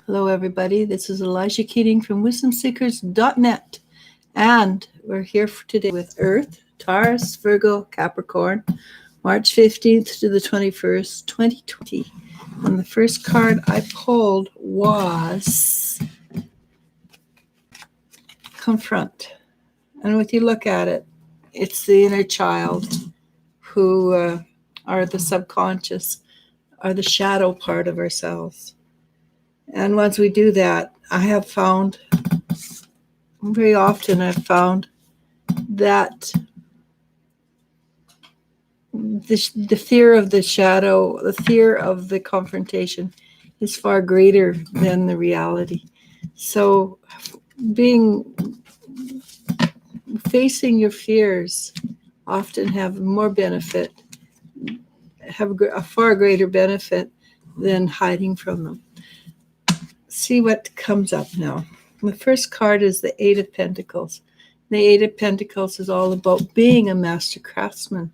Hello, everybody. This is Eliz-sha Keating from wisdomseekers.net. And we're here for today with Earth, Taurus, Virgo, Capricorn, March 15th to the 21st, 2020. And the first card I pulled was Confront. And if you look at it, it's the inner child who are the subconscious, are the shadow part of ourselves. And once we do that, very often I've found that the fear of the shadow, the fear of the confrontation is far greater than the reality. So facing your fears often have more benefit, have a far greater benefit than hiding from them. See what comes up now. The first card is the Eight of Pentacles. The Eight of Pentacles is all about being a master craftsman,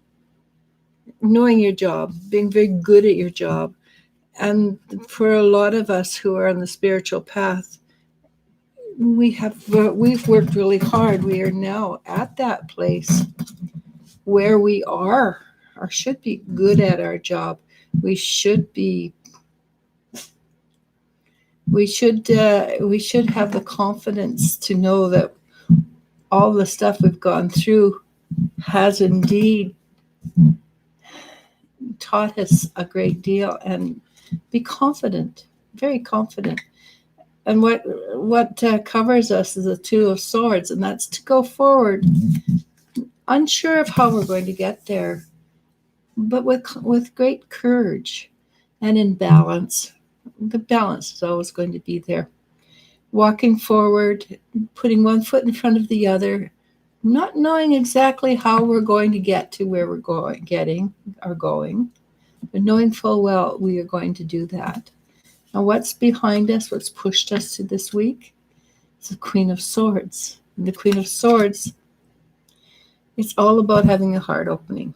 knowing your job, being very good at your job. And for a lot of us who are on the spiritual path, we've worked really hard. We are now at that place where we are or should be good at our job. We should have the confidence to know that all the stuff we've gone through has indeed taught us a great deal, and be confident, very confident. And what covers us is the Two of Swords, and that's to go forward, unsure of how we're going to get there, but with great courage and in balance. The balance is always going to be there. Walking forward, putting one foot in front of the other, not knowing exactly how we're going to get to where we're going, but knowing full well we are going to do that. Now, what's behind us, what's pushed us to this week? It's the Queen of Swords. And the Queen of Swords, it's all about having a heart opening.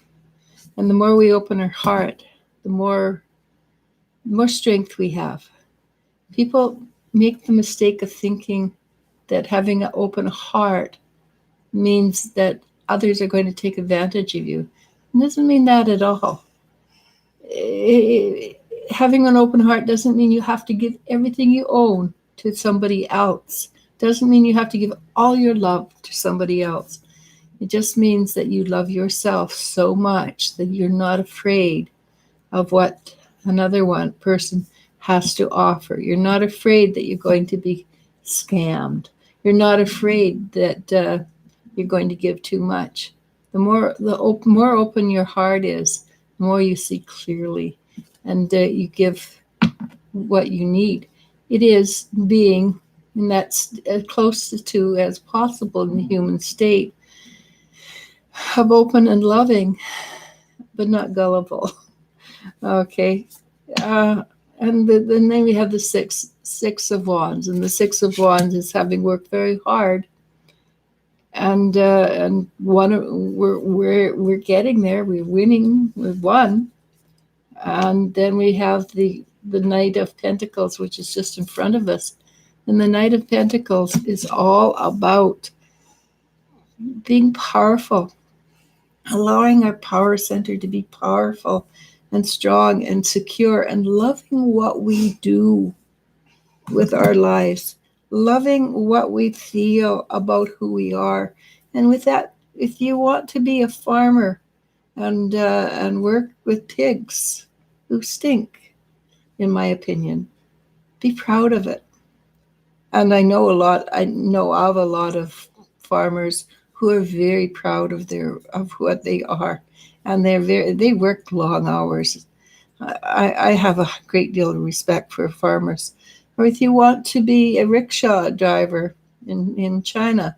And the more we open our heart, the more strength we have. People make the mistake of thinking that having an open heart means that others are going to take advantage of you. It doesn't mean that at all. Having an open heart doesn't mean you have to give everything you own to somebody else. Doesn't mean you have to give all your love to somebody else. It just means that you love yourself so much that you're not afraid of what another person has to offer. You're not afraid that you're going to be scammed. You're not afraid that you're going to give too much. The more open your heart is, the more you see clearly, and you give what you need. It is being, and that's as close to as possible in the human state, of open and loving, but not gullible. Okay. And then we have the six of Wands, and the Six of Wands is having worked very hard, and we're getting there. We're winning. We've won, and then we have the Knight of Pentacles, which is just in front of us, and the Knight of Pentacles is all about being powerful, allowing our power center to be powerful and strong and secure, and loving what we do with our lives, loving what we feel about who we are. And with that, if you want to be a farmer and work with pigs who stink, in my opinion, be proud of it. And I know of a lot of farmers who are very proud of what they are. And they work long hours. I have a great deal of respect for farmers. Or if you want to be a rickshaw driver in China,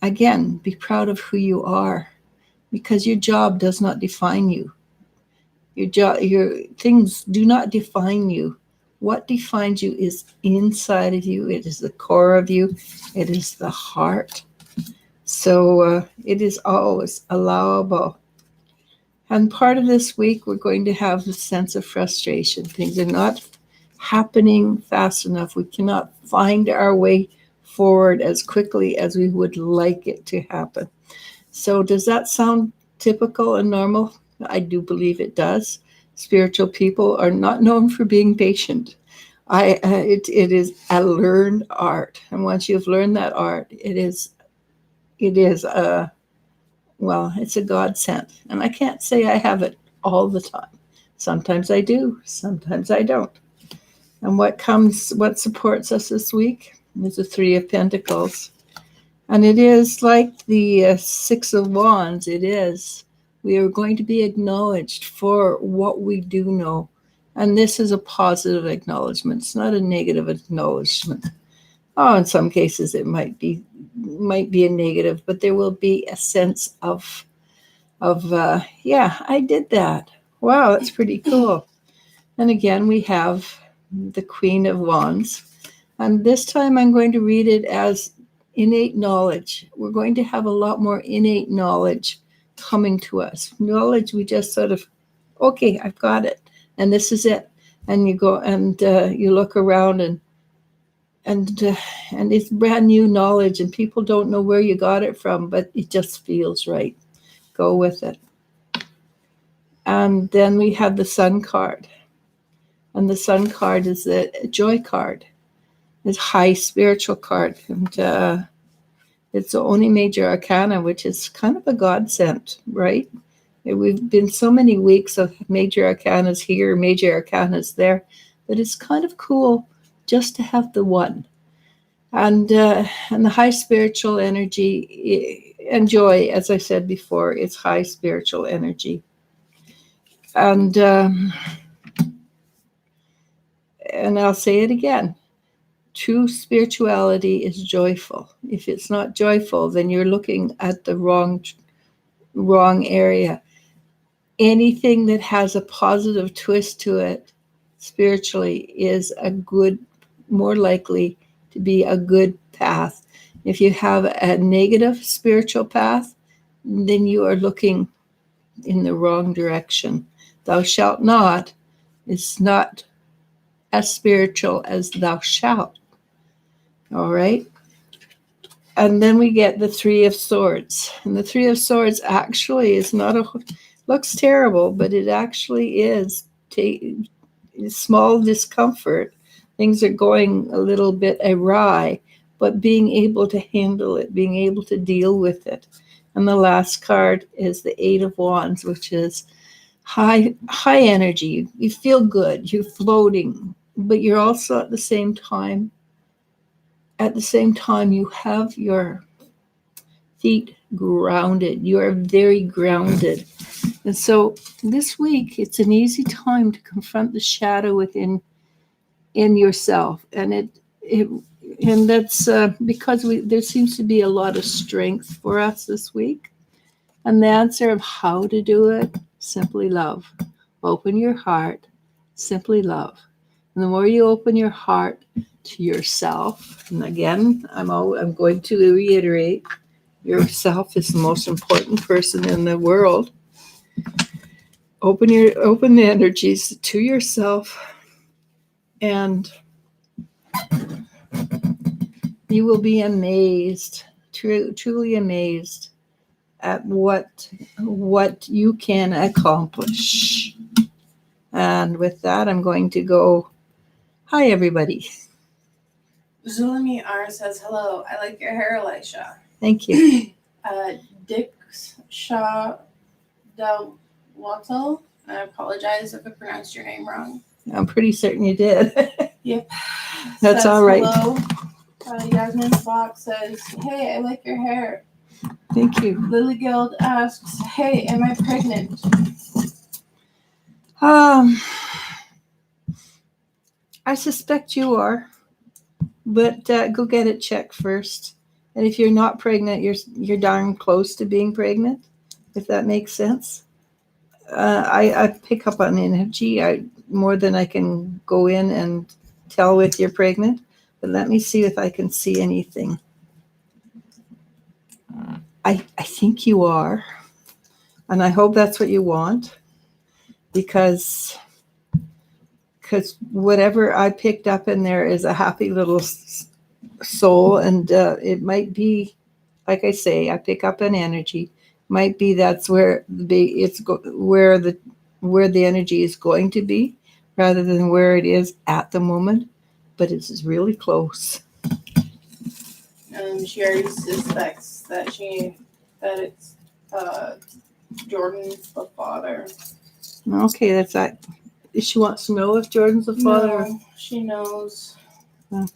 again, be proud of who you are, because your job does not define you. Your things do not define you. What defines you is inside of you. It is the core of you. It is the heart. So it is always allowable. And part of this week, we're going to have the sense of frustration. Things are not happening fast enough. We cannot find our way forward as quickly as we would like it to happen. So does that sound typical and normal? I do believe it does. Spiritual people are not known for being patient. It is a learned art, and once you've learned that art, it is a well, it's a godsend. And I can't say I have it all the time. Sometimes I do, sometimes I don't. And what supports us this week is the Three of Pentacles. And it is like the Six of Wands. It is. We are going to be acknowledged for what we do know. And this is a positive acknowledgement. It's not a negative acknowledgement. Oh, in some cases it might be a negative, but there will be a sense of yeah, I did that. Wow, that's pretty cool. And again, we have the Queen of Wands. And this time I'm going to read it as innate knowledge. We're going to have a lot more innate knowledge coming to us. Knowledge we just sort of, okay, I've got it. And this is it. And you go and you look around and it's brand new knowledge and people don't know where you got it from, but it just feels right. Go with it. And then we have the Sun card. And the Sun card is the joy card. It's high spiritual card. And it's the only major arcana, which is kind of a godsend, right? We've been so many weeks of major arcanas here, major arcanas there, that it's kind of cool just to have the one. And the high spiritual energy and joy, as I said before, it's high spiritual energy. And I'll say it again. True spirituality is joyful. If it's not joyful, then you're looking at the wrong area. Anything that has a positive twist to it spiritually is more likely to be a good path. If you have a negative spiritual path, then you are looking in the wrong direction. Thou shalt not is not as spiritual as thou shalt. All right. And then we get the Three of Swords. And the Three of Swords actually is looks terrible, but it actually is small discomfort. Things are going a little bit awry, but being able to handle it, being able to deal with it. And the last card is the Eight of Wands, which is high energy. You feel good. You're floating, but you're also at the same time you have your feet grounded. You are very grounded. And so this week, it's an easy time to confront the shadow within yourself. And that's because there seems to be a lot of strength for us this week. And the answer of how to do it, simply love. Open your heart, simply love. And the more you open your heart to yourself, and again, I'm going to reiterate, yourself is the most important person in the world. Open the energies to yourself, and you will be amazed, truly amazed at what you can accomplish. And with that, I'm going to go. Hi, everybody. Zulemi R says, hello, I like your hair, Eliz-sha. Thank you. Eliz-sha Wattle, I apologize if I pronounced your name wrong. I'm pretty certain you did. Yep. That's says, all right. Hello. Yasmin Fox says, hey, I like your hair. Thank you. Lily Guild asks, hey, am I pregnant? I suspect you are, but go get it checked first. And if you're not pregnant, you're darn close to being pregnant, if that makes sense. I pick up on energy more than I can go in and tell if you're pregnant. But let me see if I can see anything. I think you are. And I hope that's what you want. Because because whatever I picked up in there is a happy little soul, and it might be, like I say, I pick up an energy. Might be that's where where the energy is going to be, rather than where it is at the moment. But it's really close. She already suspects that it's Jordan's the father. Okay, that's that. She wants to know if Jordan's the father. No, she knows. Oh.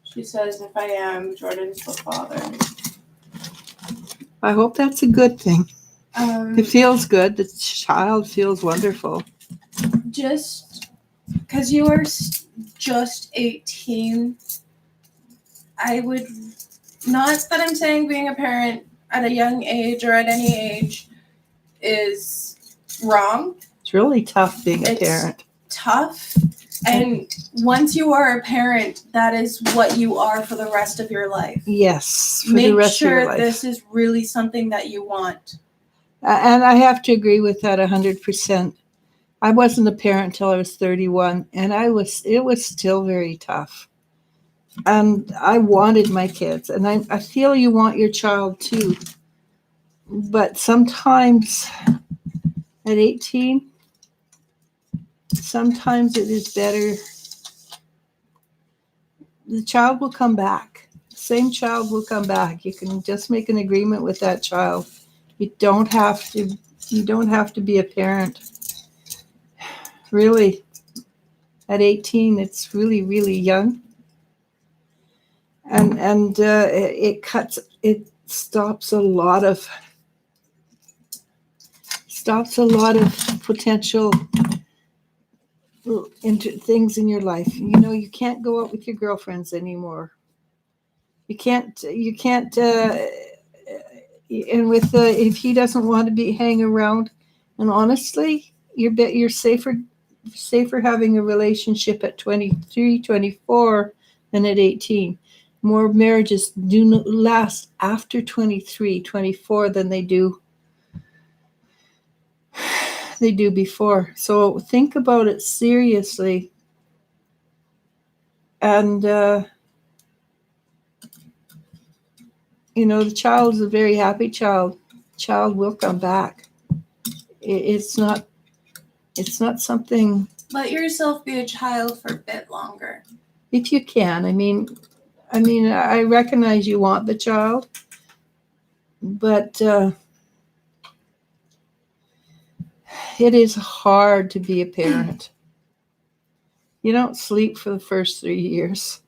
She says, if I am, Jordan's the father. I hope that's a good thing. It feels good. The child feels wonderful. Just because you are just 18, I would, not that I'm saying being a parent at a young age or at any age is wrong. It's really tough being a parent. Tough. And once you are a parent, that is what you are for the rest of your life. Yes, for Make the rest sure of your life. this is really something that you want. And I have to agree with that 100%. I wasn't a parent until I was 31, and it was still very tough. And I wanted my kids, and I feel you want your child too. But sometimes at 18, sometimes it is better. The child will come back. The same child will come back. You can just make an agreement with that child. You don't have to be a parent. Really, at 18, it's really, really young. And it stops a lot of potential into things in your life. You can't go out with your girlfriends anymore. You can't and with if he doesn't want to be hang around, and honestly, you're safer having a relationship at 23, 24 than at 18. More marriages do not last after 23, 24 than they do before. So think about it seriously. And the child is a very happy child. Child will come back. It's not something. Let yourself be a child for a bit longer. If you can. I mean, I recognize you want the child, but it is hard to be a parent. You don't sleep for the first 3 years.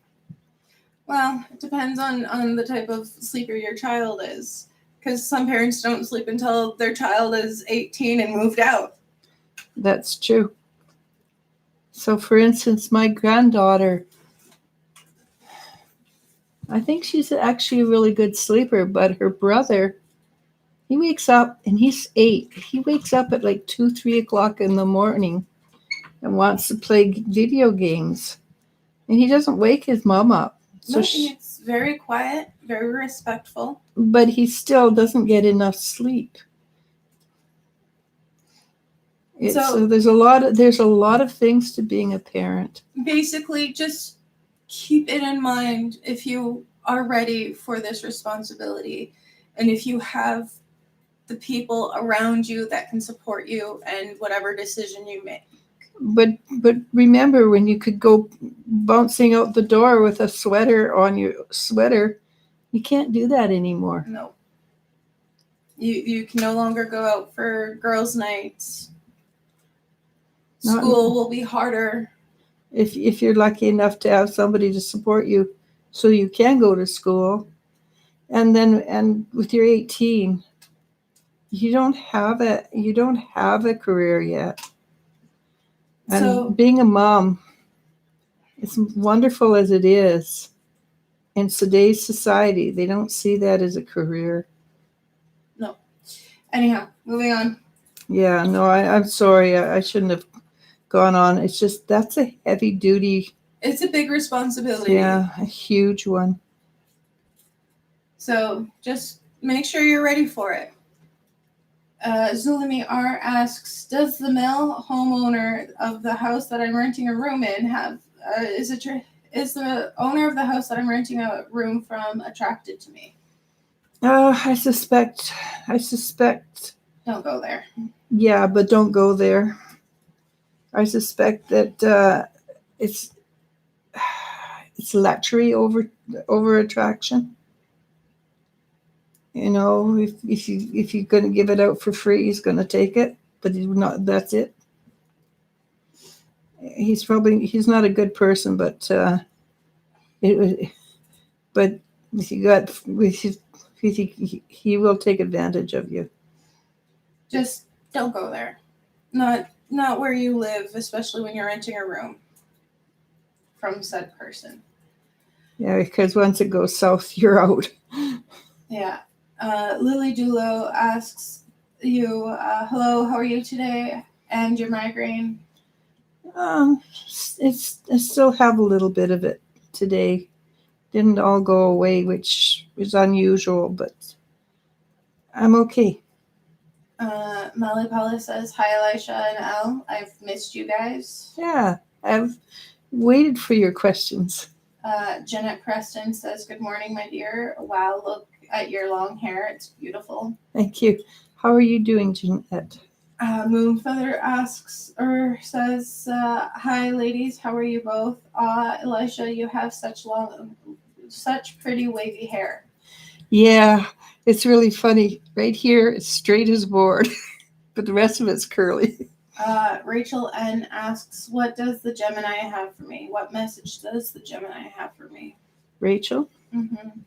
Well, it depends on the type of sleeper your child is. Because some parents don't sleep until their child is 18 and moved out. That's true. So, for instance, my granddaughter, I think she's actually a really good sleeper, but her brother, he wakes up, and he's 8. He wakes up at like 2, 3 o'clock in the morning and wants to play video games. And he doesn't wake his mom up. So he's very quiet, very respectful. But he still doesn't get enough sleep. So there's a lot of things to being a parent. Basically, just keep it in mind if you are ready for this responsibility, and if you have the people around you that can support you and whatever decision you make. But remember, when you could go bouncing out the door with a sweater on your sweater, you can't do that anymore. No. You can no longer go out for girls' nights. School will be harder. If you're lucky enough to have somebody to support you so you can go to school. And with your 18, you don't have a career yet. And so, being a mom, as wonderful as it is, in today's society, they don't see that as a career. No. Anyhow, moving on. Yeah, no, I'm sorry. I shouldn't have gone on. It's just, that's a heavy duty. It's a big responsibility. Yeah, a huge one. So just make sure you're ready for it. Zulimi R asks, does the male homeowner of the house that I'm renting a room in have, is the owner of the house that I'm renting a room from attracted to me? I suspect. Don't go there. Yeah, but don't go there. I suspect that it's lechery over attraction. You know, if you're going to give it out for free, he's going to take it, but he's not. That's it. He's not a good person, but but he will take advantage of you. Just don't go there. Not where you live, especially when you're renting a room from said person. Yeah, because once it goes south, you're out. Yeah. Lily Dulo asks you, hello, how are you today? And your migraine? I still have a little bit of it today. Didn't all go away, which is unusual, but I'm okay. Malipala says, hi, Elisha and Elle. I've missed you guys. Yeah, I've waited for your questions. Jeanette Preston says, good morning, my dear. Wow, look at your long hair. It's beautiful. Thank you. How are you doing, Jeanette? Moonfeather asks or says, hi, ladies. How are you both? Elisha, you have such pretty wavy hair. Yeah, it's really funny. Right here, it's straight as a board, but the rest of it's curly. Rachel N asks, what does the Gemini have for me? What message does the Gemini have for me? Rachel? Mm-hmm.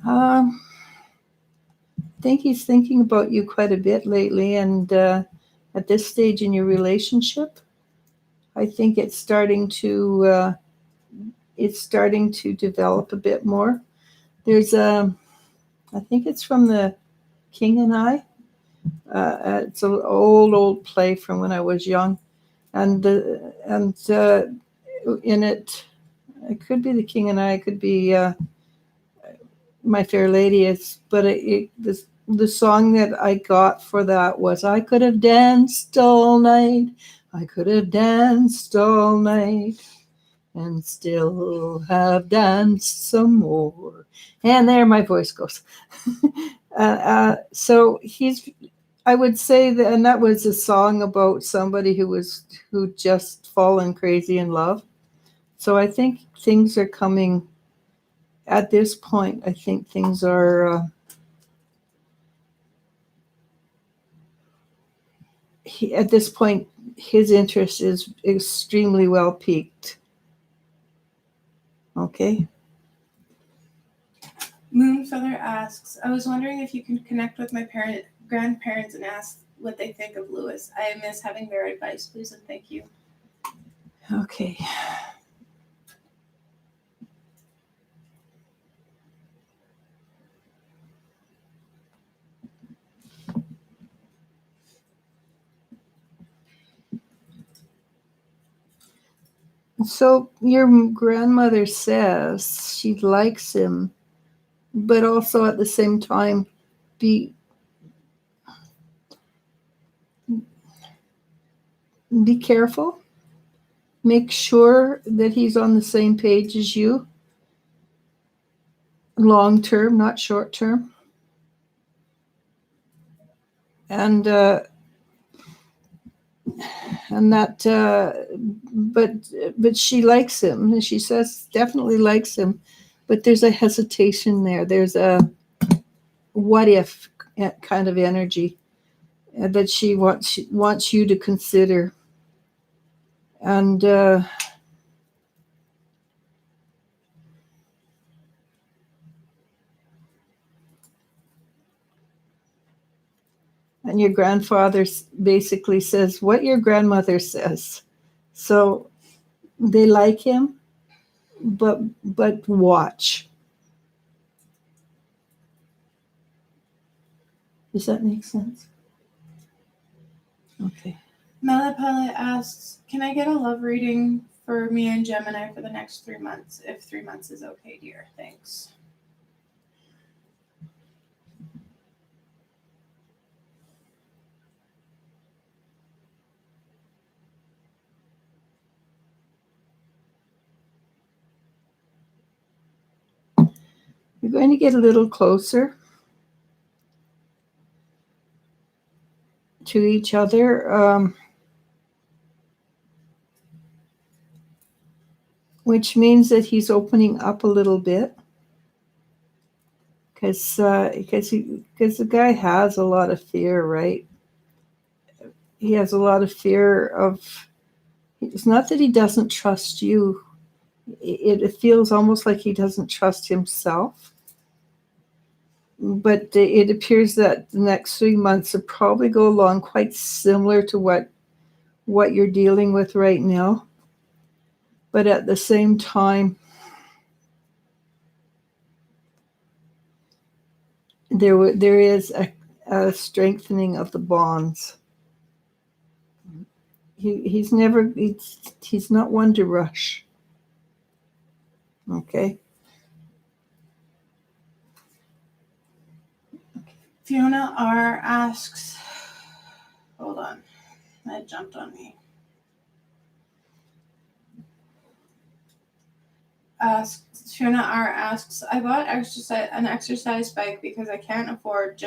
I think he's thinking about you quite a bit lately, and at this stage in your relationship, I think it's starting to develop a bit more. There's I think it's from the King and I. It's an old play from when I was young, and in it could be the King and I. It could be My Fair Lady. The song that I got for that was I could have danced all night. I could have danced all night and still have danced some more. And there my voice goes. So I would say that, and that was a song about somebody who just fallen crazy in love. So I think things are coming at this point. I think things are, at this point, his interest is extremely well piqued. Okay. Moonfeather asks, I was wondering if you can connect with my grandparents and ask what they think of Lewis. I miss having their advice, please and thank you. Okay. So your grandmother says she likes him, but also at the same time, be careful. Make sure that he's on the same page as you. Long term, not short term. And but she likes him, and she says definitely likes him, but there's a hesitation there. There's a what if kind of energy that she wants you to consider, and your grandfather basically says what your grandmother says. So they like him, but watch. Does that make sense? Okay. Malapala asks, can I get a love reading for me and Gemini for the next 3 months? If 3 months is okay, dear. Thanks. You're going to get a little closer to each other, which means that he's opening up a little bit, because the guy has a lot of fear, right? He has a lot of fear of. It's not that he doesn't trust you. It feels almost like he doesn't trust himself. But it appears that the next 3 months will probably go along quite similar to what you're dealing with right now. But at the same time, there is a strengthening of the bonds. He's not one to rush. Okay. Fiona R asks, hold on, that jumped on me. Fiona R asks, I bought an exercise bike because I can't afford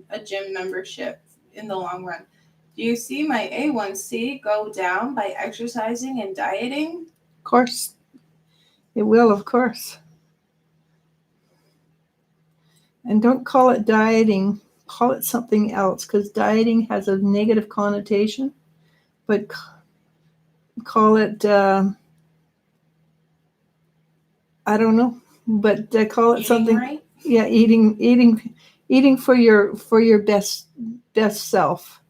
a gym membership in the long run. Do you see my A1C go down by exercising and dieting? Of course. It will, of course. And don't call it dieting. Call it something else, because dieting has a negative connotation. But call it, I don't know, but call it Eating something. Right? Yeah, eating for your best self.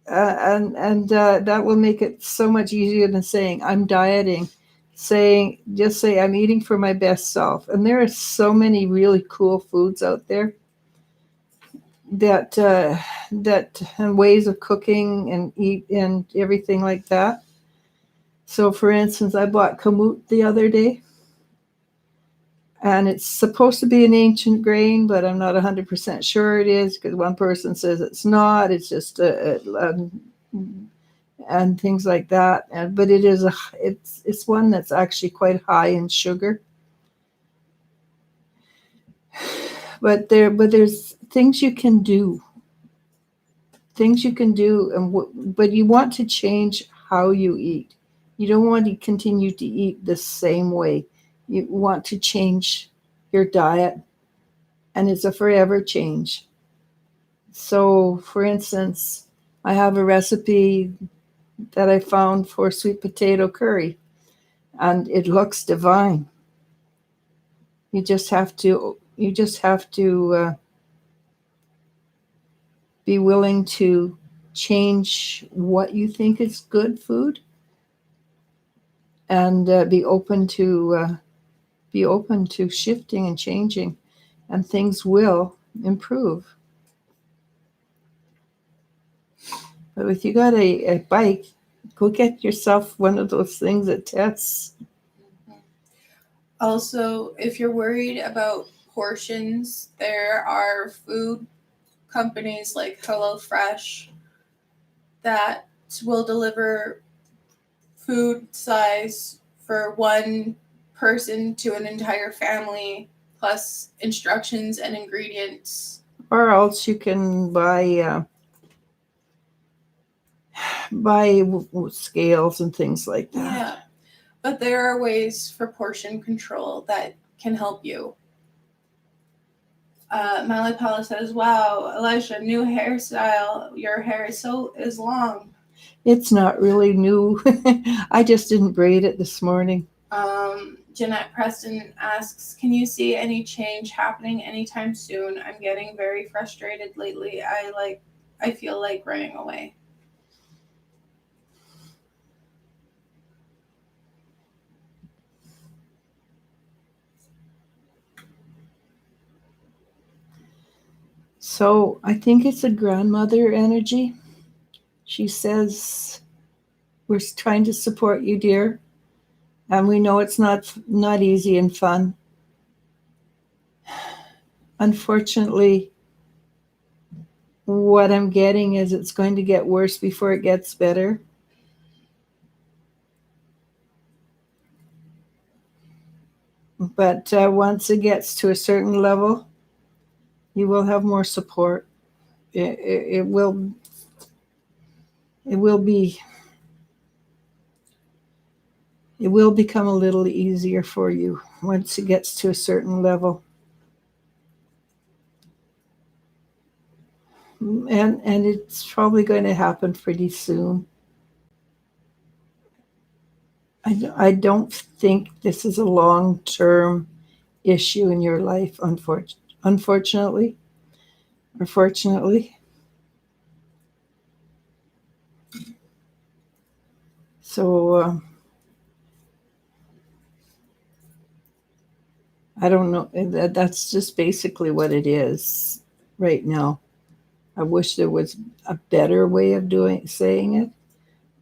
And that will make it so much easier than saying I'm dieting. Just say I'm eating for my best self. And there are so many really cool foods out there that and ways of cooking and eat and everything like that. So, for instance, I bought kamut the other day, and it's supposed to be an ancient grain, but I'm not 100% sure it is, because one person says it's not. It's just and things like that. But it's one that's actually quite high in sugar. But there's things you can do. But you want to change how you eat. You don't want to continue to eat the same way. You want to change your diet, and it's a forever change. So, for instance, I have a recipe that I found for sweet potato curry, and it looks divine. You just have to be willing to change what you think is good food, and be open to shifting and changing, and things will improve. But if you got a bike, go get yourself one of those things that tests. Also, if you're worried about portions, there are food companies like HelloFresh that will deliver food size for one person to an entire family, plus instructions and ingredients. Or else you can buy scales and things like that. Yeah, but there are ways for portion control that can help you. Malipala says, wow, Eliz-sha, new hairstyle. Your hair is long. It's not really new. I just didn't braid it this morning. Jeanette Preston asks, can you see any change happening anytime soon? I'm getting very frustrated lately. I feel like running away. So I think it's a grandmother energy. She says, we're trying to support you, dear. And we know it's not easy and fun. Unfortunately, what I'm getting is it's going to get worse before it gets better. But once it gets to a certain level, you will have more support. It will be it will become a little easier for you once it gets to a certain level. And it's probably going to happen pretty soon. I don't think this is a long-term issue in your life, unfortunately or fortunately. So I don't know. That's just basically what it is right now. I wish there was a better way of saying it.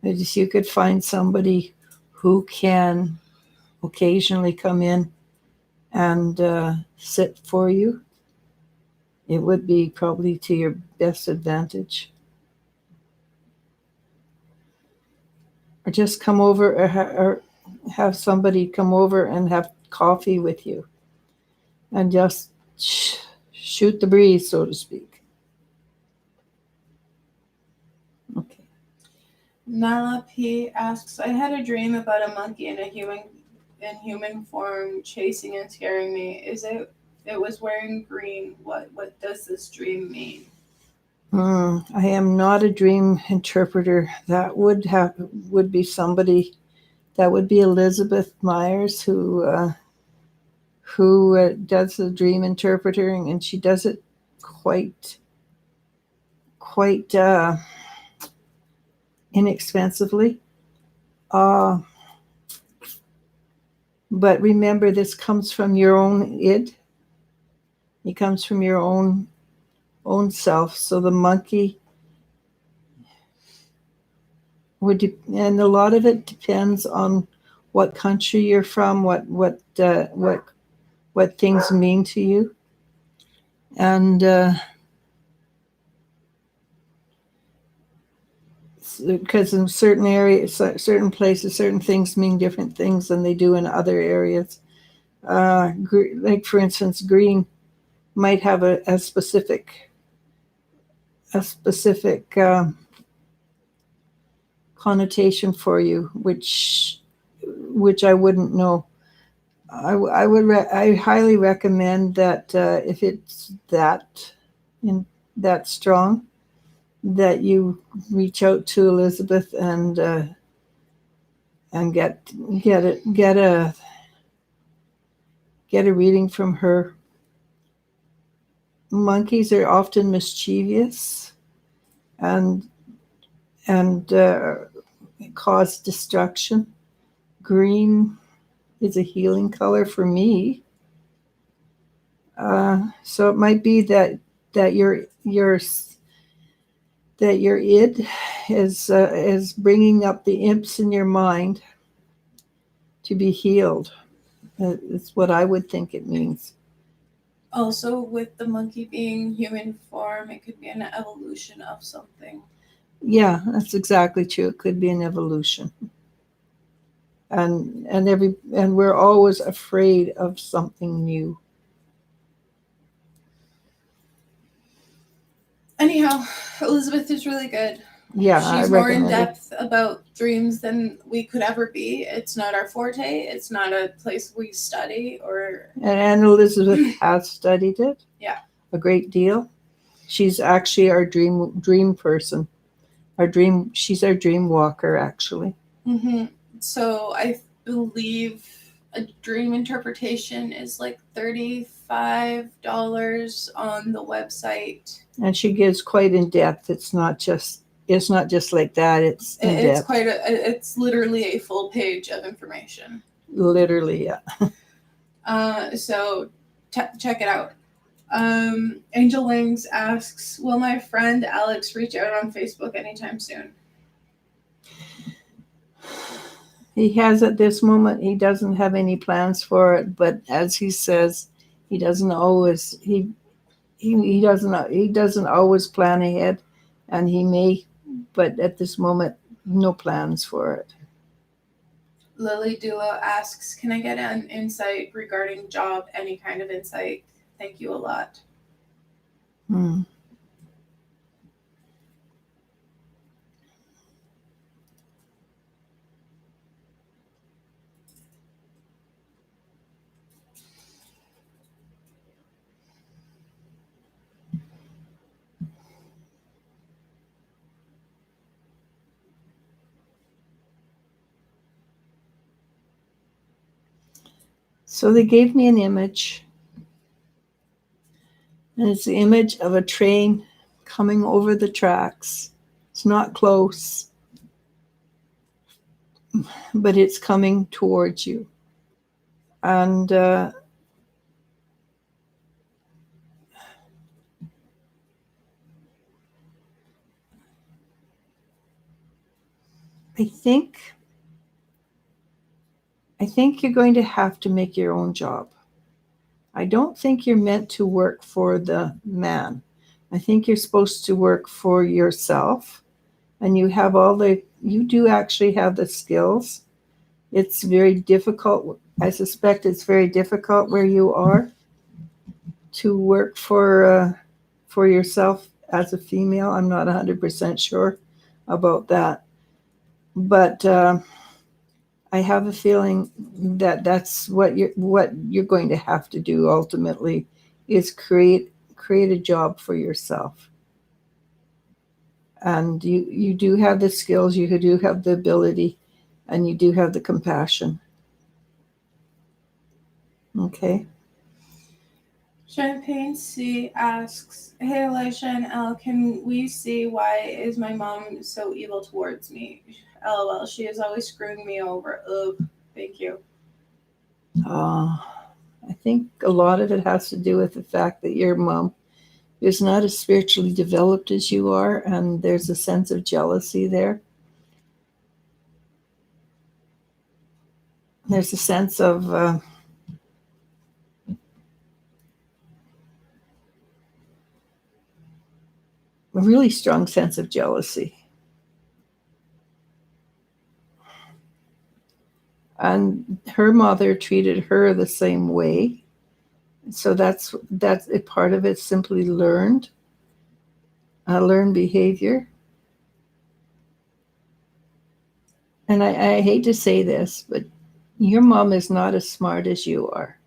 If you could find somebody who can occasionally come in and sit for you, it would be probably to your best advantage. Or just come over, or have somebody come over and have coffee with you and just shoot the breeze, so to speak. Okay. Nala P asks, I had a dream about a monkey in human form chasing and scaring me. It was wearing green. What does this dream mean? I am not a dream interpreter. That would be somebody. That would be Elizabeth Myers, who does the dream interpreting, and she does it quite inexpensively. But remember, this comes from your own id. It comes from your own self. So the monkey and a lot of it depends on what country you're from, what things mean to you, and because in certain areas, certain places, certain things mean different things than they do in other areas. Like for instance, green might have a specific connotation for you, which I wouldn't know. I highly recommend that if it's that strong, that you reach out to Elizabeth and get a reading from her. Monkeys are often mischievous and cause destruction. Green is a healing color for me. So it might be that your id is bringing up the imps in your mind to be healed. That's what I would think it means. Also, with the monkey being human form, it could be an evolution of something. Yeah, that's exactly true. It could be an evolution. And we're always afraid of something new. Anyhow, Elizabeth is really good. Yeah, she's more in depth about dreams than we could ever be. It's not our forte. It's not a place we study or. And Elizabeth has studied it. Yeah, a great deal. She's actually our dream person. She's our dream walker, actually. Mm-hmm. So I believe a dream interpretation is like $35 on the website. And she gives quite in depth. It's not just like that. It's in depth. It's literally a full page of information. Literally, yeah. So check it out. Angel Wings asks, will my friend Alex reach out on Facebook anytime soon? He has at this moment, he doesn't have any plans for it, but as he says, he doesn't always he doesn't always plan ahead, and he may, but at this moment, no plans for it. Lily Dulo asks, can I get an insight regarding job? Any kind of insight? Thank you a lot. Hmm. So they gave me an image, and it's the image of a train coming over the tracks. It's not close, but it's coming towards you. And I think you're going to have to make your own job. I don't think you're meant to work for the man. I think you're supposed to work for yourself, and you do actually have the skills. It's very difficult. I suspect it's very difficult where you are to work for yourself as a female. I'm not 100% sure about that, but I have a feeling that that's what you're going to have to do ultimately is create a job for yourself. And you do have the skills, you do have the ability, and you do have the compassion. Okay. Champagne C asks, hey Elisha and Elle, can we see why is my mom so evil towards me? LOL, she is always screwing me over. Ugh, thank you. I think a lot of it has to do with the fact that your mom is not as spiritually developed as you are, and there's a sense of jealousy there. There's a sense of a really strong sense of jealousy. And her mother treated her the same way. So that's a part of it simply learned behavior. And I hate to say this, but your mom is not as smart as you are.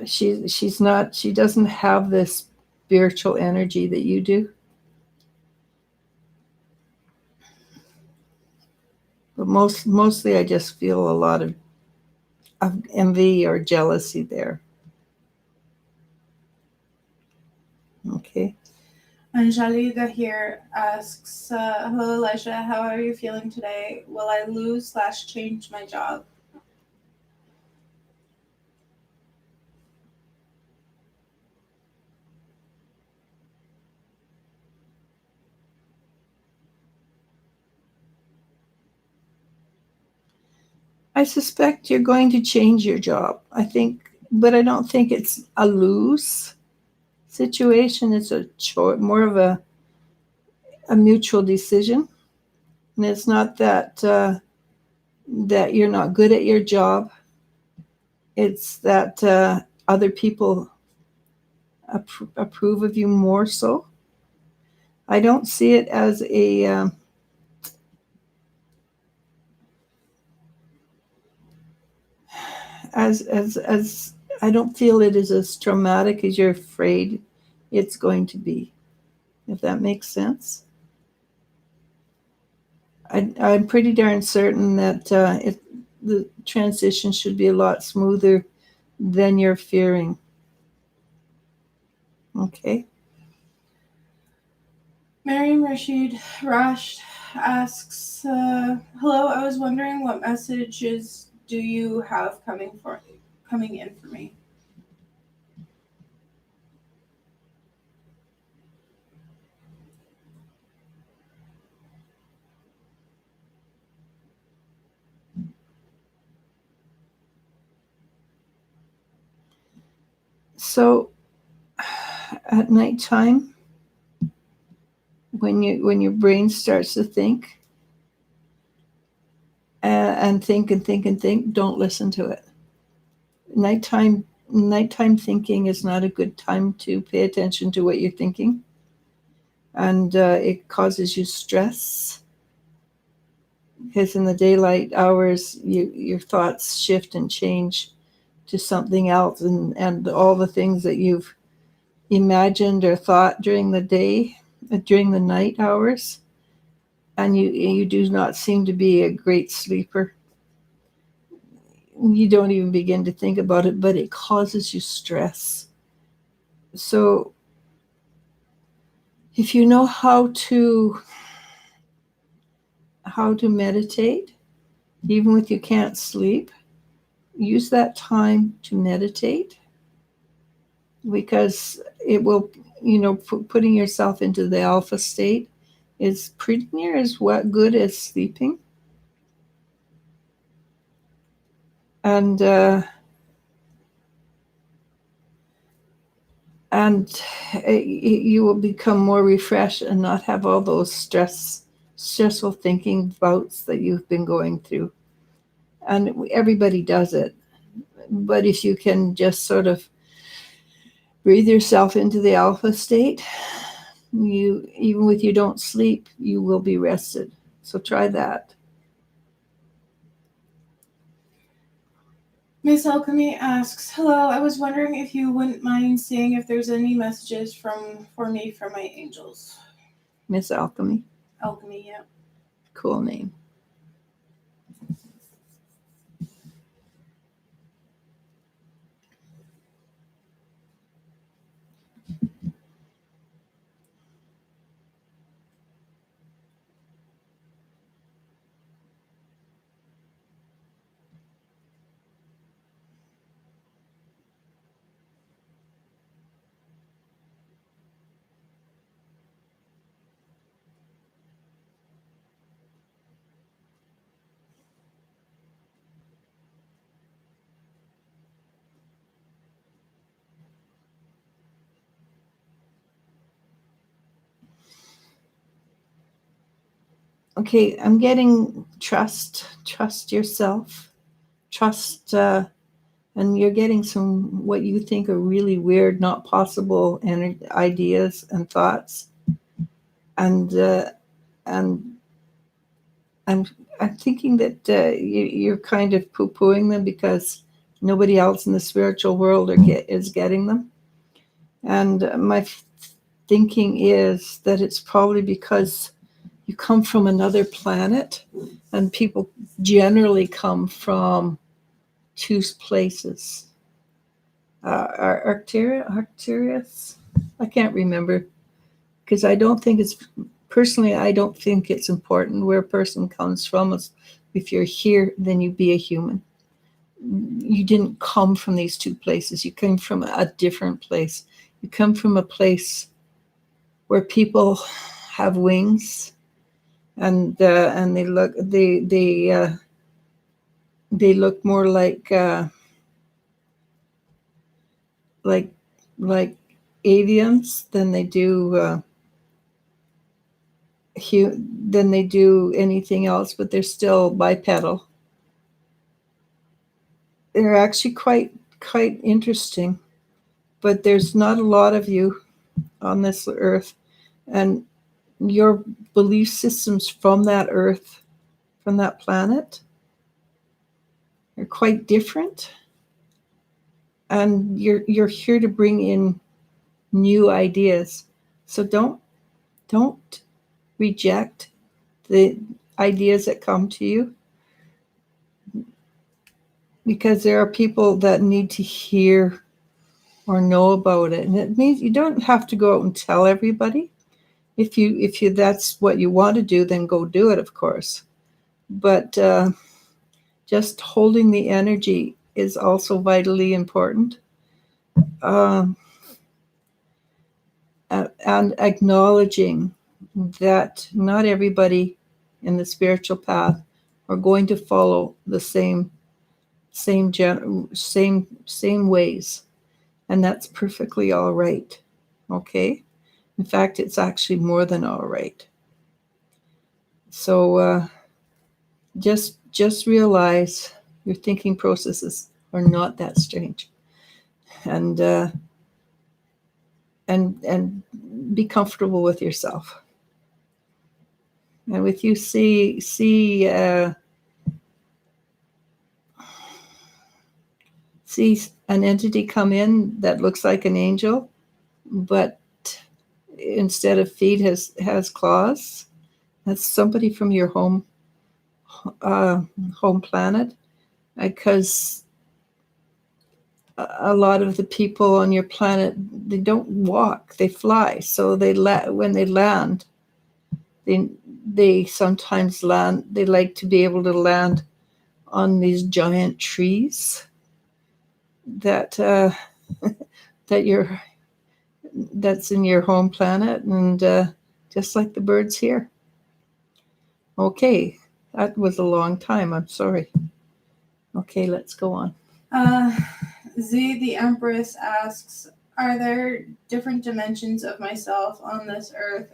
She's not. She doesn't have this spiritual energy that you do. But mostly, I just feel a lot of envy or jealousy there. Okay. Angelica here asks, hello Elisha, how are you feeling today? Will I lose/change my job? I suspect you're going to change your job. But I don't think it's a lose situation. It's a more of a mutual decision, and it's not that you're not good at your job. It's that other people approve of you more so. I don't see it as a as I don't feel it is as traumatic as you're afraid it's going to be, if that makes sense. I'm pretty darn certain that the transition should be a lot smoother than you're fearing. Okay. Miriam Rashid Rash asks, hello, I was wondering what messages do you have coming in for me? So at nighttime, when your brain starts to think and think and think and think, don't listen to it. Nighttime thinking is not a good time to pay attention to what you're thinking, and it causes you stress, because in the daylight hours your thoughts shift and change to something else, and all the things that you've imagined or thought during the day, during the night hours, and you do not seem to be a great sleeper. You don't even begin to think about it, but it causes you stress. So if you know how to meditate, even if you can't sleep, use that time to meditate, because it will, putting yourself into the alpha state is pretty near as good as sleeping. And you will become more refreshed and not have all those stressful thinking bouts that you've been going through. And everybody does it. But if you can just sort of breathe yourself into the alpha state, even if you don't sleep, you will be rested. So try that. Miss Alchemy asks, hello, I was wondering if you wouldn't mind seeing if there's any messages for me from my angels. Miss Alchemy. Alchemy, yeah. Cool name. Okay, I'm getting trust yourself, and you're getting some what you think are really weird, not possible ideas and thoughts, and I'm thinking that you're kind of poo-pooing them because nobody else in the spiritual world is getting them, and my thinking is that it's probably because you come from another planet, and people generally come from two places. Arcturus? I can't remember, because I don't think it's important where a person comes from. If you're here, then you be a human. You didn't come from these two places. You came from a different place. You come from a place where people have wings, and they look more like aliens than they do anything else, but they're still bipedal. They're actually quite interesting, but there's not a lot of you on this earth, and your belief systems from that earth, from that planet, are quite different, and you're here to bring in new ideas. So don't reject the ideas that come to you, because there are people that need to hear or know about it. And it means you don't have to go out and tell everybody. If you that's what you want to do, then go do it, of course. But just holding the energy is also vitally important. And acknowledging that not everybody in the spiritual path are going to follow the same ways. and that's perfectly all right. Okay? In fact, it's actually more than all right. So just realize your thinking processes are not that strange, and and be comfortable with yourself. And with you see an entity come in that looks like an angel, but instead of feet has claws. That's somebody from your home planet, because a lot of the people on your planet, they don't walk, they fly. So when they land, they sometimes land. They like to be able to land on these giant trees that that's in your home planet, and just like the birds here. Okay, that was a long time. I'm sorry. Okay, let's go on. Z the Empress asks, are there different dimensions of myself on this earth?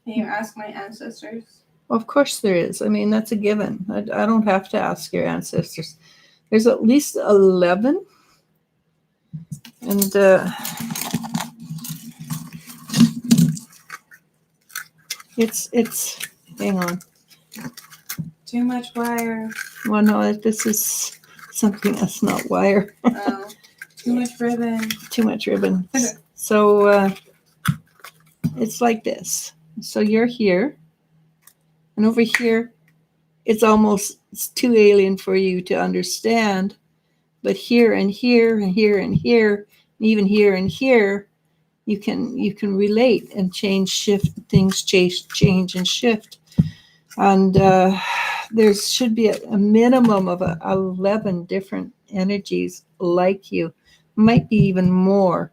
Can you ask my ancestors? Of course there is. I mean, that's a given. I don't have to ask your ancestors. There's at least 11. And it's hang on. Too much wire. Well, no, this is something that's not wire. Oh, too much ribbon. Too much ribbon. So it's like this. So you're here, and over here, it's too alien for you to understand. But here and here and here and here, and even here and here, you can relate and shift things, change and shift. And there should be a minimum of 11 different energies like you, might be even more.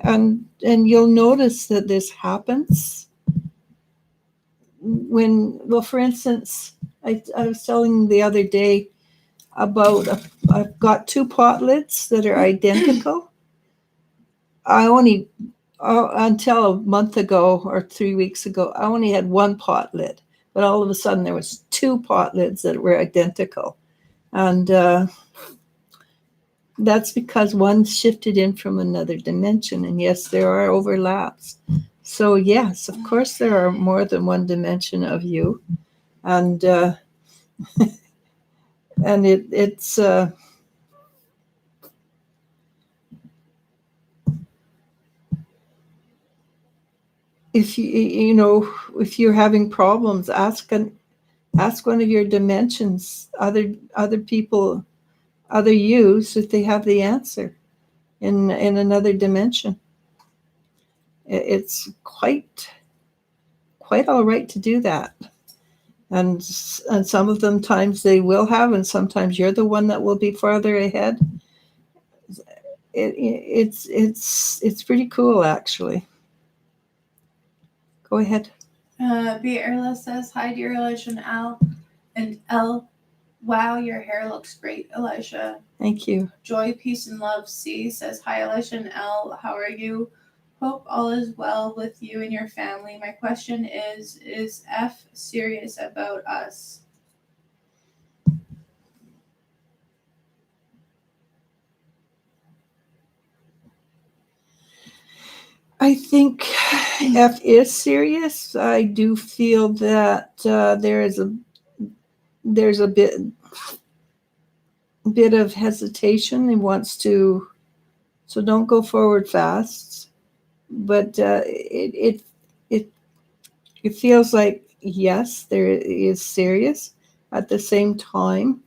And you'll notice that this happens when, well, for instance, I was telling the other day about I've got 2 pot lids that are identical. I only until a month ago or 3 weeks ago, I only had 1 pot lid, but all of a sudden there was 2 pot lids that were identical, and that's because one shifted in from another dimension. And yes, there are overlaps. So yes, of course there are more than one dimension of you, and and it's if if you're having problems, ask one of your dimensions, other people, other yous, if they have the answer in another dimension. It's quite all right to do that. And some of them times they will have, and sometimes you're the one that will be farther ahead. It's pretty cool, actually. Go ahead. B. Erla says, hi, dear Elisha and Al. And L, wow, your hair looks great, Elisha. Thank you. Joy, peace, and love. C says, hi, Elisha and L. How are you? Hope all is well with you and your family. My question is F serious about us? I think F is serious. I do feel that there's a bit of hesitation. He wants to, so don't go forward fast. But it feels like yes, there is serious. At the same time,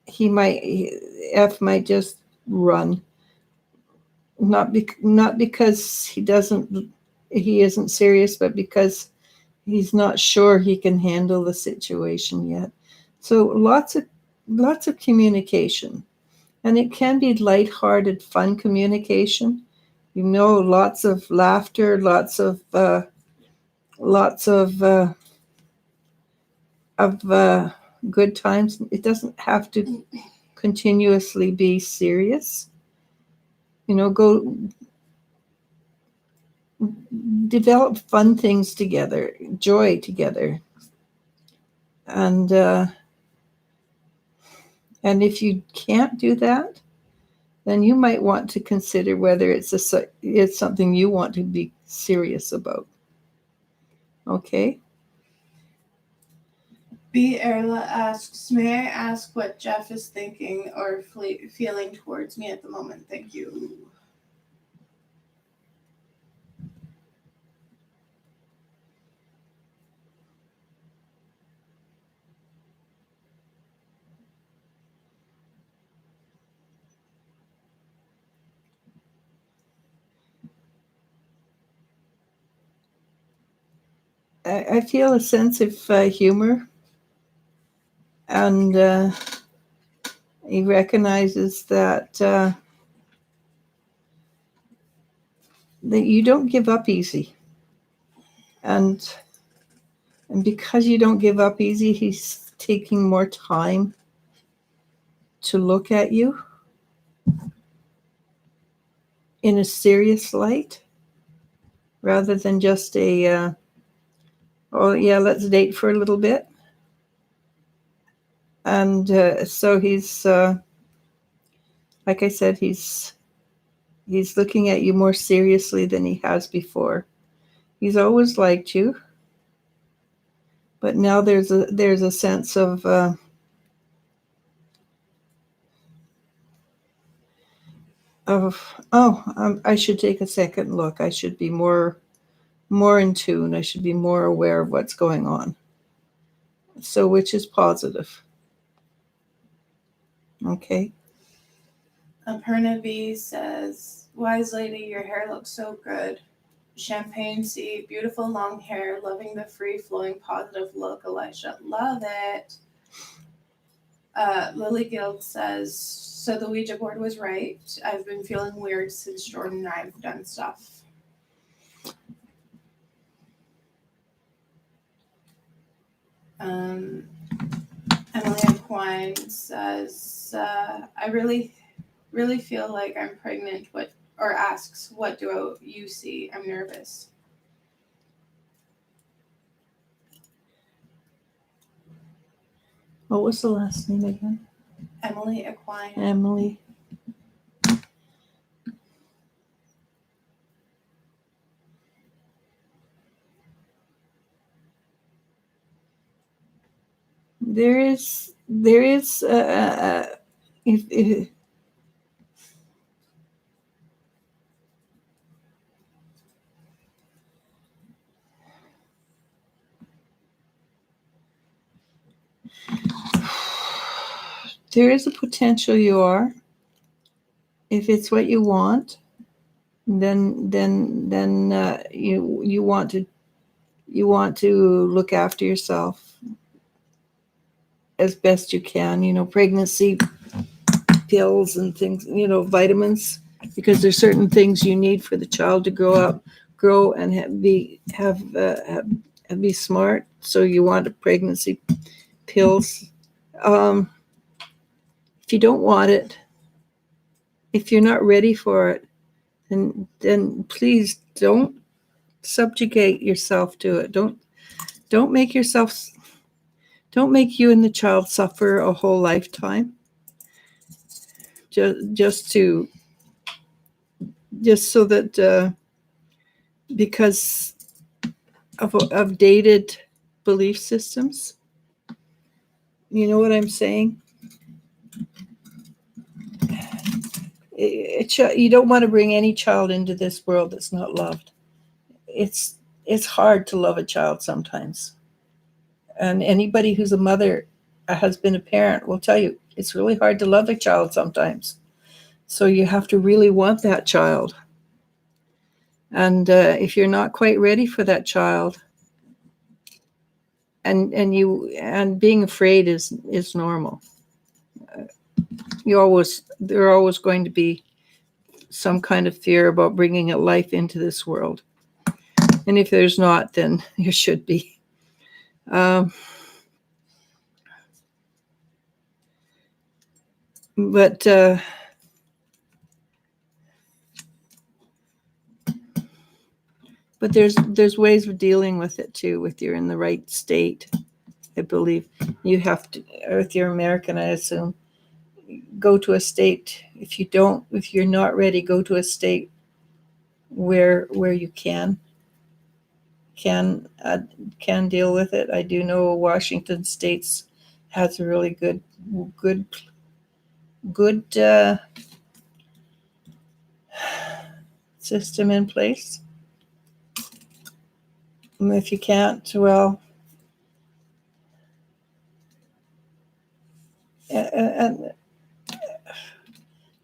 F might just run. Not because he isn't serious, but because he's not sure he can handle the situation yet. So lots of communication, and it can be lighthearted, fun communication. Lots of laughter, lots of good times. It doesn't have to continuously be serious. Go develop fun things together, joy together, and if you can't do that, then you might want to consider whether it's something you want to be serious about. Okay. B. Erla asks, may I ask what Jeff is thinking or feeling towards me at the moment? Thank you. I feel a sense of humor, and he recognizes that you don't give up easy, and because you don't give up easy, he's taking more time to look at you in a serious light, rather than just oh yeah, let's date for a little bit. And so he's, like I said, he's looking at you more seriously than he has before. He's always liked you, but now there's a sense of I should take a second look. I should be more in tune. I should be more aware of what's going on. So, which is positive. Okay. Perna B says, wise lady, your hair looks so good. Champagne C, beautiful long hair, loving the free-flowing positive look, Elisha. Love it. Lily Guild says, so the Ouija board was right. I've been feeling weird since Jordan and I have done stuff. Emily Aquine says, I really feel like I'm pregnant. Or asks, what do you see? I'm nervous. What was the last name again? Emily Aquine. Emily. There is if there is a potential you are. If it's what you want, then you want to look after yourself as best you can. Pregnancy pills and things. Vitamins, because there's certain things you need for the child to grow and be smart. So you want a pregnancy pills. If you don't want it, if you're not ready for it, then please don't subjugate yourself to it. Don't make you and the child suffer a whole lifetime just so that because of dated belief systems. You know what I'm saying? You don't want to bring any child into this world that's not loved. It's hard to love a child sometimes. And anybody who's a mother, has been a parent, will tell you it's really hard to love a child sometimes. So you have to really want that child. And if you're not quite ready for that child, and being afraid is normal. There are always going to be some kind of fear about bringing a life into this world. And if there's not, then there should be. But there's ways of dealing with it too. If you're in the right state, I believe you have to. Or if you're American, I assume, go to a state. If you're not ready, go to a state where you can can deal with it. I do know Washington State's has a really good system in place. And if you can't, well, and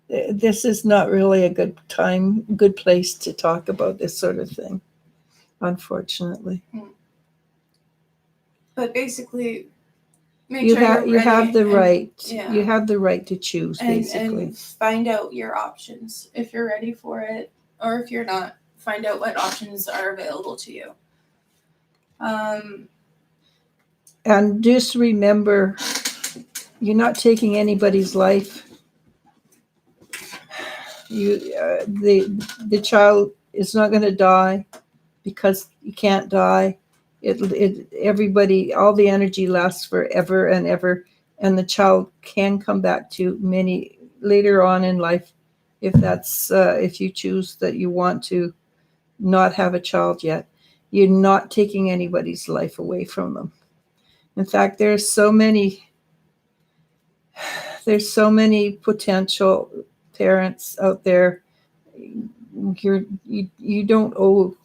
this is not really a good place to talk about this sort of thing, unfortunately. But basically, You have the right. Yeah. You have the right to choose, basically. And find out your options if you're ready for it, or if you're not. Find out what options are available to you. And just remember, you're not taking anybody's life. The child is not going to die because you can't die. Everybody, all the energy lasts forever and ever, and the child can come back to many later on in life, if you choose that you want to not have a child yet. You're not taking anybody's life away from them. In fact, there's so many potential parents out there. You don't owe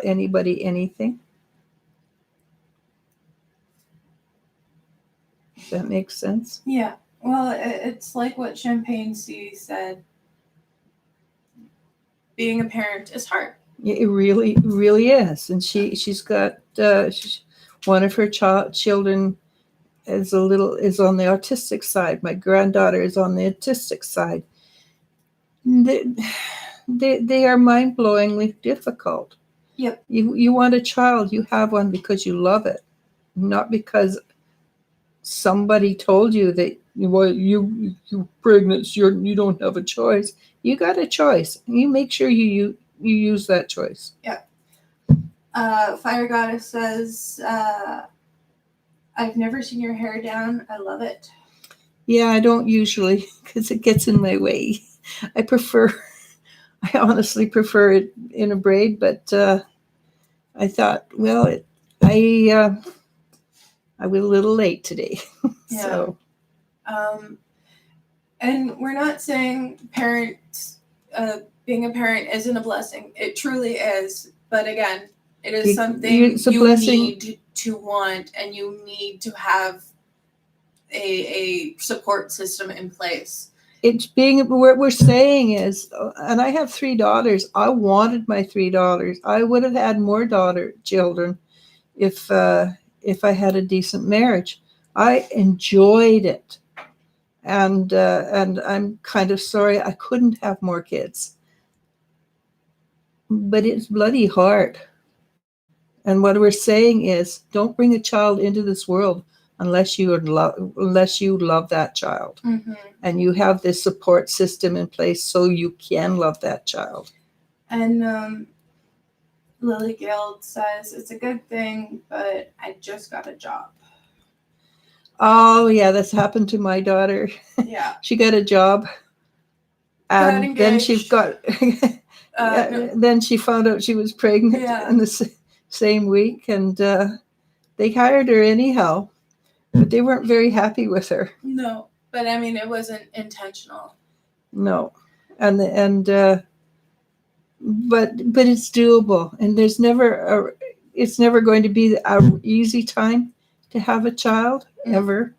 anybody anything. Does that make sense? Yeah. Well, it's like what Champagne C said. Being a parent is hard. It really, really is. And she's got one of her children is on the autistic side. My granddaughter is on the autistic side. They are mind-blowingly difficult. Yep. You want a child, you have one because you love it, not because somebody told you that you're pregnant, you don't have a choice. You got a choice. You make sure you use that choice. Yeah. Fire Goddess says, I've never seen your hair down. I love it. Yeah, I don't usually because it gets in my way. I honestly prefer it in a braid, but I thought, well, I was a little late today. Yeah. So. And we're not saying being a parent isn't a blessing. It truly is. But again, it is something you need to want, and you need to have a support system in place. It's what we're saying is, and I have 3 daughters. I wanted my 3 daughters. I would have had more children if I had a decent marriage. I enjoyed it. And I'm kind of sorry I couldn't have more kids. But it's bloody hard. And what we're saying is, don't bring a child into this world unless you love that child. Mm-hmm. And you have this support system in place so you can love that child. And Lily Guild says, it's a good thing, but I just got a job. Oh, yeah, that's happened to my daughter. Yeah. She got a job. And then she got... Then she found out she was pregnant in the same week, and they hired her anyhow, but they weren't very happy with her. No, but I mean, it wasn't intentional. No, but it's doable, and it's never going to be an easy time to have a child ever.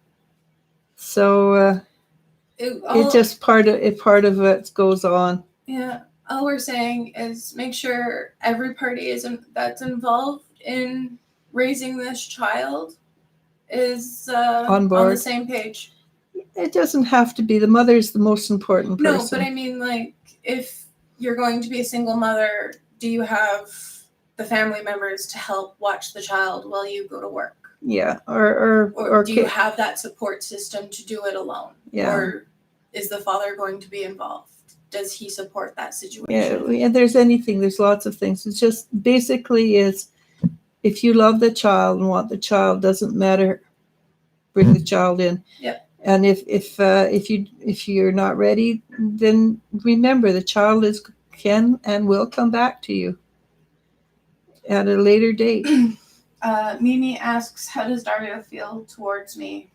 So it's just part of what goes on. Yeah. All we're saying is make sure every party that's involved in raising this child is on the same page. It doesn't have to be. The mother is the most important person. No, but I mean, like, if you're going to be a single mother, do you have the family members to help watch the child while you go to work? Yeah, Or do you have that support system to do it alone? Yeah. Or is the father going to be involved? Does he support that situation? Yeah, there's anything. There's lots of things. It's just basically is if you love the child and want the child, doesn't matter. Bring the child in. Yep. And if you're not ready, then remember the child can and will come back to you at a later date. Mimi asks, how does Dario feel towards me?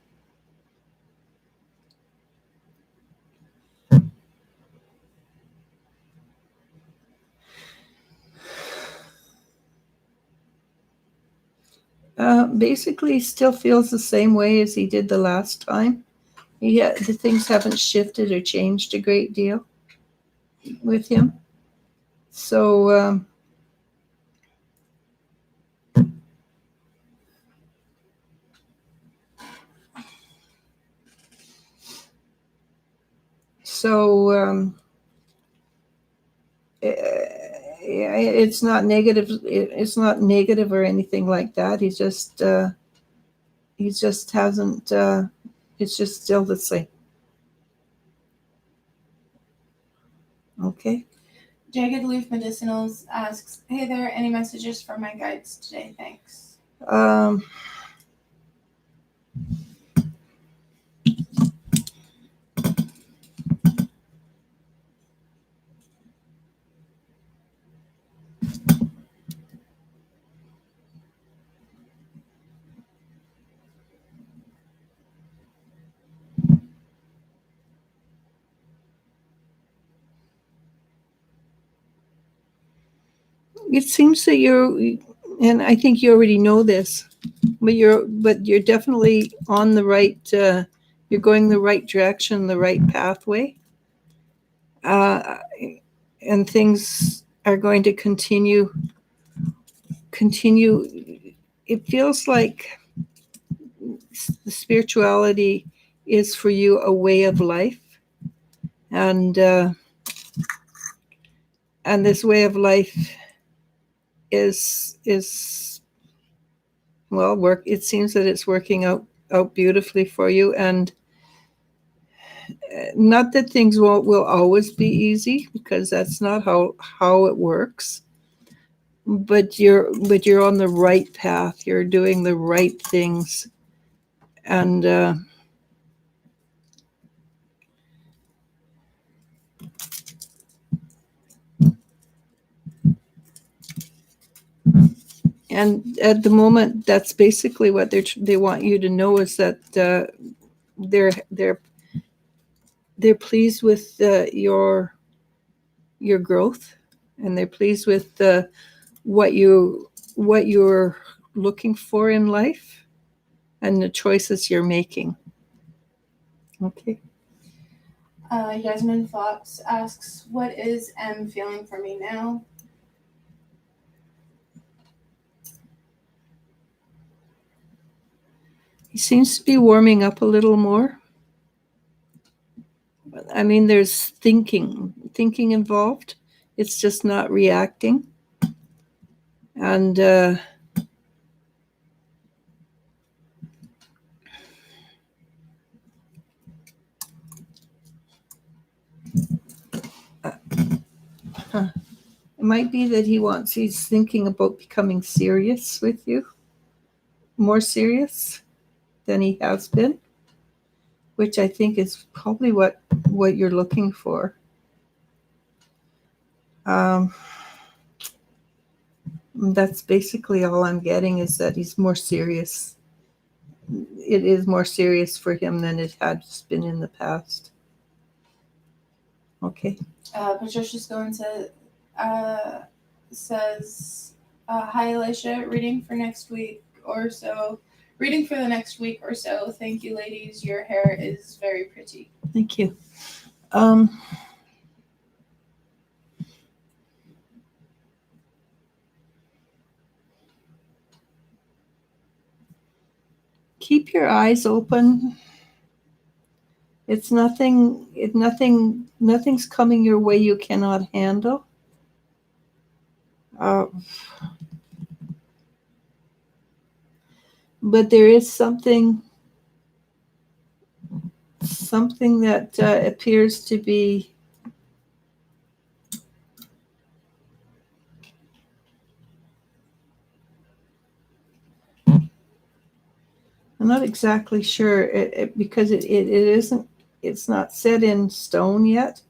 Basically, he still feels the same way as he did the last time. The things haven't shifted or changed a great deal with him. So it's not negative. It's not negative or anything like that. He just hasn't. It's just still the same. Okay. Jagged Leaf Medicinals asks, hey there, any messages for my guides today? Thanks. It seems that and I think you already know this, but you're definitely on the right. You're going the right direction, the right pathway, and things are going to continue. It feels like the spirituality is for you a way of life, and this way of life is well it seems that it's working out beautifully for you, and not that things will always be easy, because that's not how it works, but you're on the right path. You're doing the right things, and at the moment, that's basically what they want you to know, is that they're pleased with your growth, and they're pleased with what you're looking for in life and the choices you're making. Okay. Yasmin Fox asks, what is M feeling for me now? He seems to be warming up a little more. I mean, there's thinking involved. It's just not reacting. And it might be that he's thinking about becoming serious with you, more serious than he has been, which I think is probably what you're looking for. That's basically all I'm getting, is that he's more serious. It is more serious for him than it has been in the past. Okay. Patricia Scone says, hi, Eliz-sha, reading for the next week or so. Thank you, ladies. Your hair is very pretty. Thank you. Keep your eyes open. It's nothing's coming your way you cannot handle. but there is something that appears to be I'm not exactly sure because it isn't, it's not set in stone yet,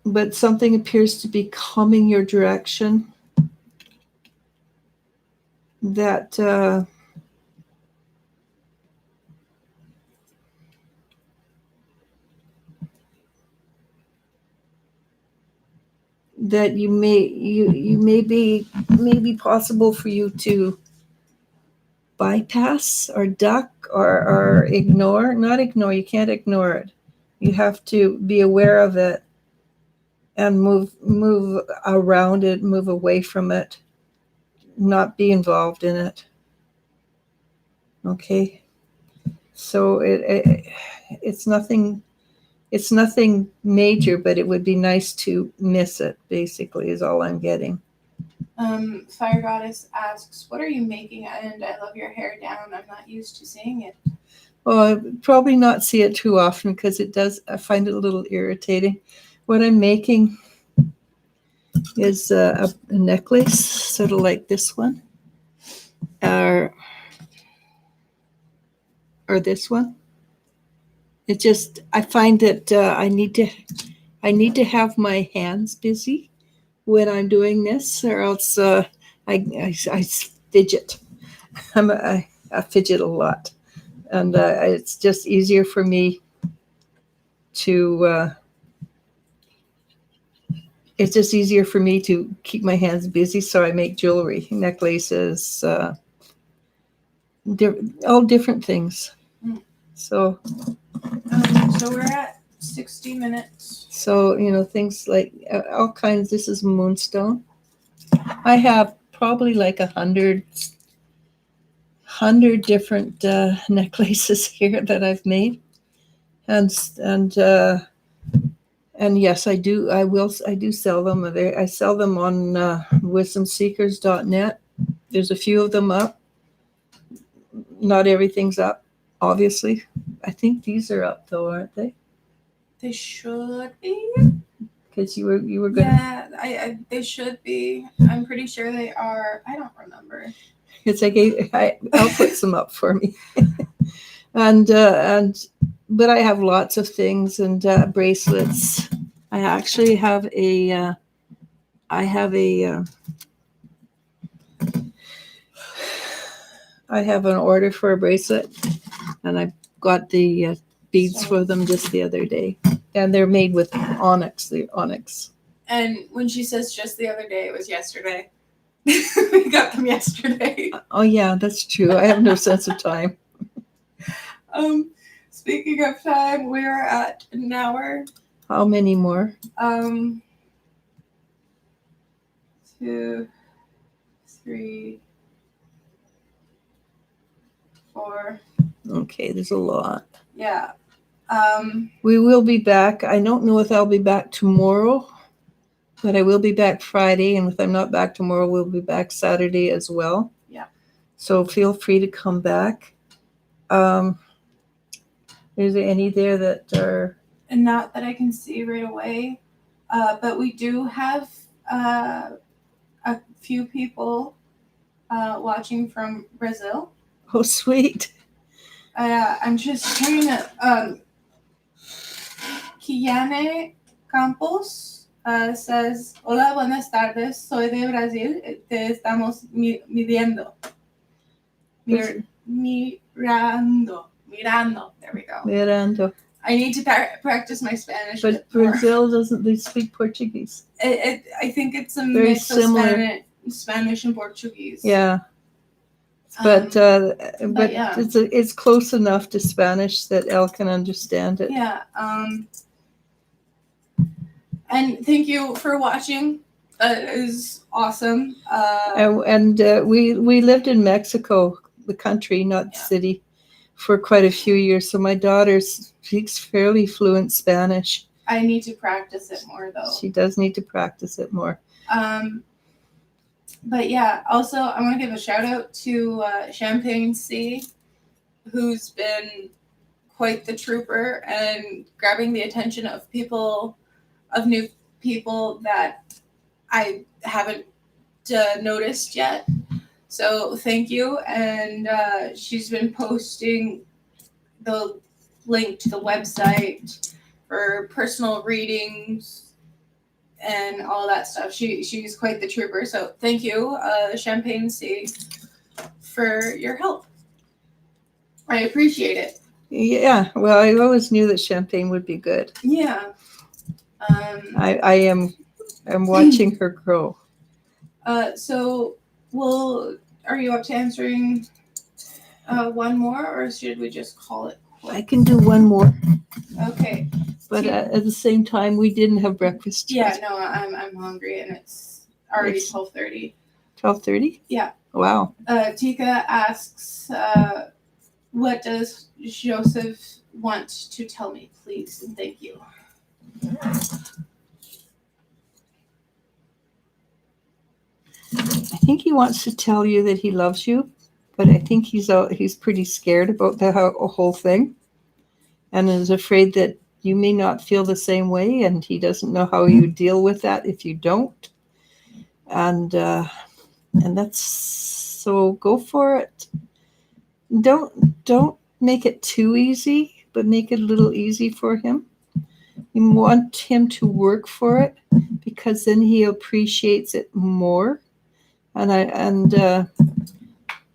but something appears to be coming your direction that that you may be possible for you to bypass or duck or ignore. Not ignore, you can't ignore it. You have to be aware of it and move around it, move away from it, not be involved in it. Okay, so it's nothing major, but it would be nice to miss it, basically, is all I'm getting. Fire Goddess asks, what are you making? And I love your hair down. I'm not used to seeing it. Well, I probably not see it too often because I find it a little irritating. What I'm making is a necklace, sort of like this one, or this one. It just, I find that I need to have my hands busy when I'm doing this, or else I fidget. I fidget a lot, and it's just easier for me to. It's just easier for me to keep my hands busy, so I make jewelry, necklaces, all different things. So we're at 60 minutes. So, things like all kinds. This is moonstone. I have probably like 100 different necklaces here that I've made, and yes, I do sell them. I sell them on wisdomseekers.net. There's a few of them up. Not everything's up, obviously. I think these are up though, aren't they? They should be. Because you were going. Yeah, they should be. I'm pretty sure they are. I don't remember. It's like I'll put some up for me. and but I have lots of things and bracelets. I actually have an order for a bracelet, and I got the beads for them just the other day, and they're made with onyx. The onyx. And when she says just the other day, it was yesterday. We got them yesterday. Oh yeah, that's true. I have no sense of time. Speaking of time, we're at an hour. How many more? 2, 3, 4. Okay, there's a lot. Yeah. We will be back. I don't know if I'll be back tomorrow, but I will be back Friday. And if I'm not back tomorrow, we'll be back Saturday as well. Yeah. So feel free to come back. Is there any there that are? And not that I can see right away, but we do have a few people watching from Brazil. Oh, sweet. I'm just trying to. Kiane Campos says, hola, buenas tardes, soy de Brasil, te estamos midiendo. Mirando. There we go. Mirando. I need to practice my Spanish. But Brazil doesn't, they speak Portuguese. I think it's a very mix similar. of Spanish and Portuguese. Yeah. But yeah. It's close enough to Spanish that Elle can understand it. Yeah. And thank you for watching. That is awesome. We lived in Mexico, the country, not the city, for quite a few years. So my daughter speaks fairly fluent Spanish. I need to practice it more, though. She does need to practice it more. But yeah, also I want to give a shout out to Champagne C, who's been quite the trooper and grabbing the attention of new people that I haven't noticed yet. So thank you. And she's been posting the link to the website for personal readings and all that stuff. She's quite the trooper. So thank you, Champagne C, for your help. I appreciate it. Yeah, well, I always knew that Champagne would be good. Yeah. I'm watching her grow. So, are you up to answering one more, or should we just call it quits? I can do one more. Okay. But at the same time, we didn't have breakfast yet. Yeah, no, I'm hungry, and it's already 12:30. 12:30? Yeah. Wow. Tika asks, what does Joseph want to tell me, please, and thank you. I think he wants to tell you that he loves you, but I think he's pretty scared about the whole thing, and is afraid that you may not feel the same way, and he doesn't know how you deal with that if you don't. And that's, so go for it. Don't make it too easy, but make it a little easy for him. You want him to work for it, because then he appreciates it more. And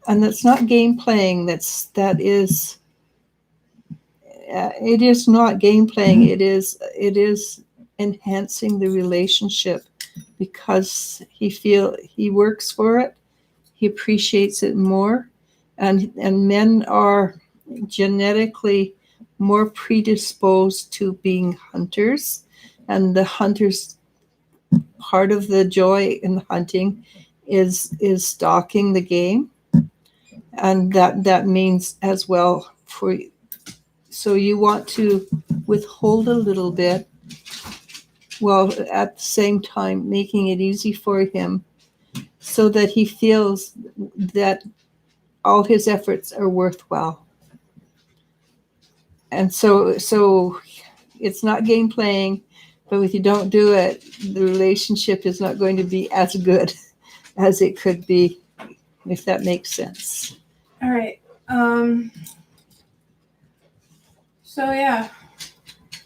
that's not game playing. It is not game playing. It is enhancing the relationship, because he works for it. He appreciates it more, and men are genetically more predisposed to being hunters, and the hunters, part of the joy in hunting is stalking the game, and that means as well for you. So you want to withhold a little bit, while at the same time making it easy for him, so that he feels that all his efforts are worthwhile. And so it's not game playing, but if you don't do it, the relationship is not going to be as good as it could be, if that makes sense. All right. So yeah.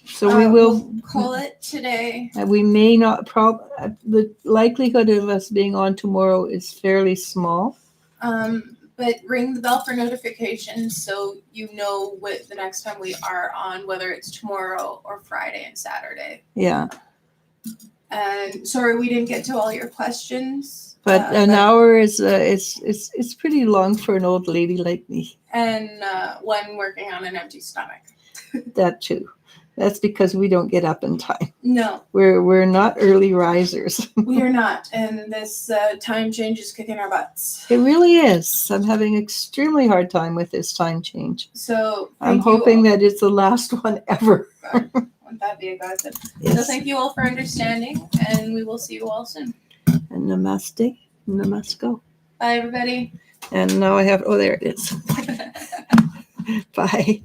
So we will call it today. We may not. The likelihood of us being on tomorrow is fairly small. But ring the bell for notifications, so you know what the next time we are on, whether it's tomorrow or Friday and Saturday. Yeah. And sorry we didn't get to all your questions. But an hour is it's pretty long for an old lady like me. And one working on an empty stomach. That too. That's because we don't get up in time. No. We're not early risers. We are not, and this time change is kicking our butts. It really is. I'm having an extremely hard time with this time change. So I'm hoping that it's the last one ever. Wouldn't that be a godsend? Yes. So thank you all for understanding, and we will see you all soon. And namaste. Namasko. Bye, everybody. And now I have, there it is. Bye.